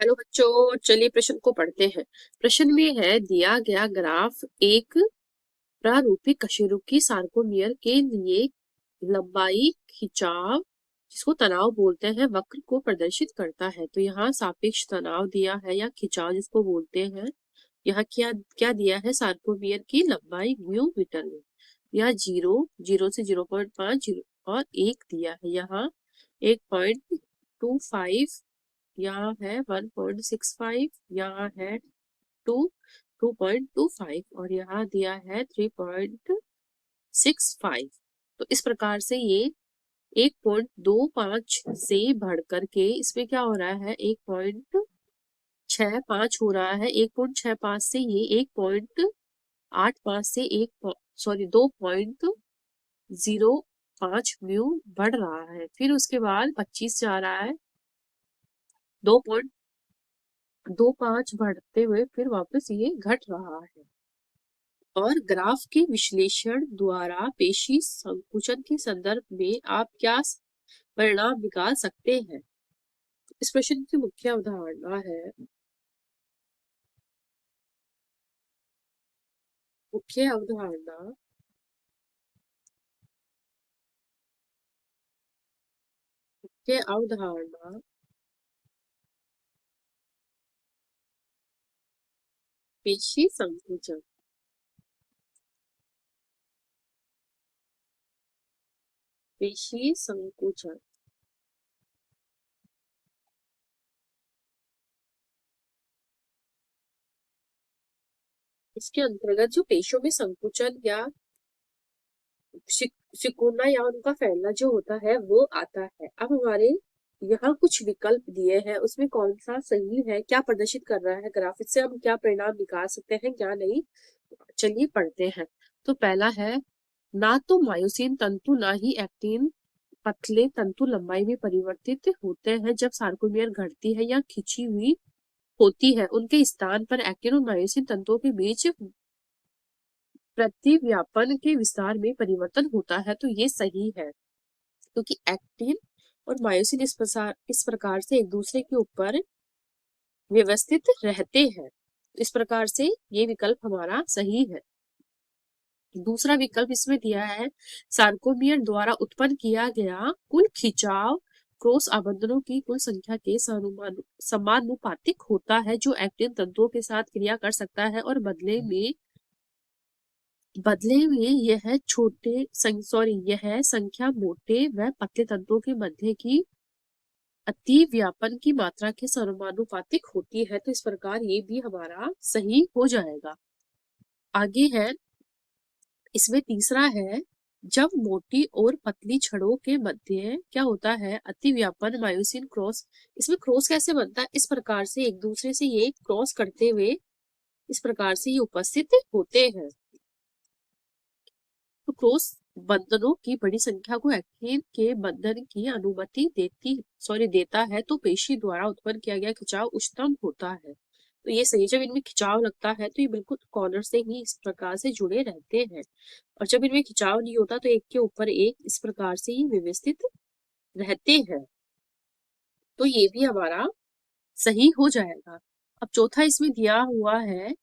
Hello बच्चों, चलिए प्रश्न को पढ़ते हैं। प्रश्न में है दिया गया ग्राफ एक प्रारूपिक कशेरुकी सार्कोमियर के लिए लंबाई खिंचाव जिसको तनाव बोलते हैं वक्र को प्रदर्शित करता है। तो यहाँ सापेक्ष तनाव दिया है या खिंचाव जिसको बोलते हैं। यहाँ क्या क्या दिया है, सार्कोमियर की लंबाई म्यू मीटर में। यहाँ जीरो जीरो से 0.5 और एक दिया है। यहाँ 1.25, यहाँ है 1.65, यहाँ है 2.25 और यहाँ दिया है 3.65। तो इस प्रकार से ये 1.25 से बढ़ करके इसमें क्या हो रहा है, 1.65 हो रहा है। 1.65 से ये 1.85 से 2.05 म्यू बढ़ रहा है। फिर उसके बाद 25 से आ रहा है 2.25 बढ़ते हुए फिर वापस ये घट रहा है। और ग्राफ के विश्लेषण द्वारा पेशी संकुचन के संदर्भ में आप क्या परिणाम निकाल सकते हैं। इस प्रश्न की मुख्य अवधारणा है मुख्य अवधारणा मुख्य अवधारणा पेशी संकुचन। पेशी संकुचन इसके अंतर्गत जो पेशियों में संकुचन या सिकुड़ना या उनका फैलना जो होता है वो आता है। अब हमारे यहाँ कुछ विकल्प दिए हैं, उसमें कौन सा सही है, क्या प्रदर्शित कर रहा है ग्राफ, से हम क्या परिणाम निकाल सकते हैं क्या नहीं। चलिए पढ़ते हैं। तो पहला है, ना तो मायोसिन तंतु ना ही एक्टिन पतले तंतु लंबाई में परिवर्तित होते हैं जब सार्कोमियर घटती है या खिंची हुई होती है। उनके स्थान पर एक्टिन और मायोसिन तंतुओं के बीच प्रतिव्यापन के विस्तार में परिवर्तन होता है। तो ये सही है, क्योंकि एक्टिन और मायोसिन इस प्रकार से एक दूसरे के ऊपर व्यवस्थित रहते हैं। इस प्रकार से ये विकल्प हमारा सही है। दूसरा विकल्प इसमें दिया है, सार्कोमियर द्वारा उत्पन्न किया गया कुल खिंचाव क्रॉस आबंधनों की कुल संख्या के समानुपातिक होता है, जो एक्टिन तंतुओं के साथ क्रिया कर सकता है और बदले में यह संख्या मोटे व पतले तंतुओं के मध्य की अति व्यापन की मात्रा के समानुपातिक होती है। तो इस प्रकार ये भी हमारा सही हो जाएगा। आगे है, इसमें तीसरा है, जब मोटी और पतली छड़ों के मध्य क्या होता है, अति व्यापन मायोसिन क्रॉस। इसमें क्रॉस कैसे बनता है, इस प्रकार से एक दूसरे से ये क्रॉस करते हुए इस प्रकार से ये उपस्थित होते हैं। तो क्रॉस बंधनों की बड़ी संख्या को एक्टिन के बंधन की अनुमति देता है। तो पेशी द्वारा उत्पन्न किया गया खिंचाव उच्चतम होता है। तो ये सही, जब इनमें खिंचाव लगता है तो ये बिल्कुल कॉर्नर से ही इस प्रकार से जुड़े रहते हैं, और जब इनमें खिंचाव नहीं होता तो एक के ऊपर एक इस प्रकार से ही व्यवस्थित रहते हैं। तो ये भी हमारा सही हो जाएगा। अब चौथा इसमें दिया हुआ है,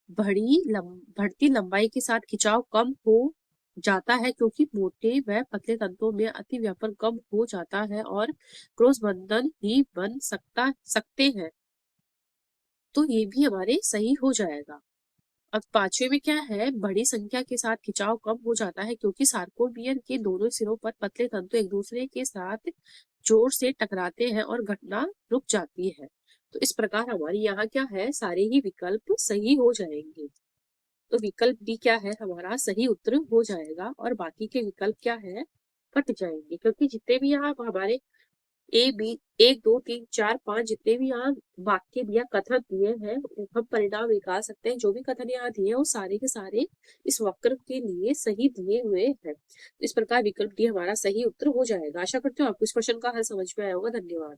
बढ़ती लंबाई के साथ खिंचाव कम हो जाता है क्योंकि मोटे व पतले तंतुओं में अति व्यापन कम हो जाता है और क्रॉस बंधन ही बन सकते हैं। तो ये भी हमारे सही हो जाएगा। अब पांचवे में क्या है, बड़ी संख्या के साथ खिंचाव कम हो जाता है क्योंकि सार्कोमियर के दोनों सिरों पर पतले तंतु एक दूसरे के साथ जोर से टकराते हैं और घटना रुक जाती है। तो इस प्रकार हमारे यहाँ क्या है, सारे ही विकल्प सही हो जाएंगे। तो विकल्प डी क्या है, हमारा सही उत्तर हो जाएगा और बाकी के विकल्प क्या है, कट जाएंगे, क्योंकि जितने भी यहाँ हमारे ए बी 1 2 3 4 5 जितने भी यहाँ वाक्य दिया कथन दिए हैं हम परिणाम निकाल सकते हैं। जो भी कथन यहाँ दिए हैं वो सारे के सारे इस वक्र के लिए सही दिए हुए हैं। इस प्रकार विकल्प डी हमारा सही उत्तर हो जाएगा। आशा करती हूँ आपको इस प्रश्न का हल समझ में आया होगा। धन्यवाद।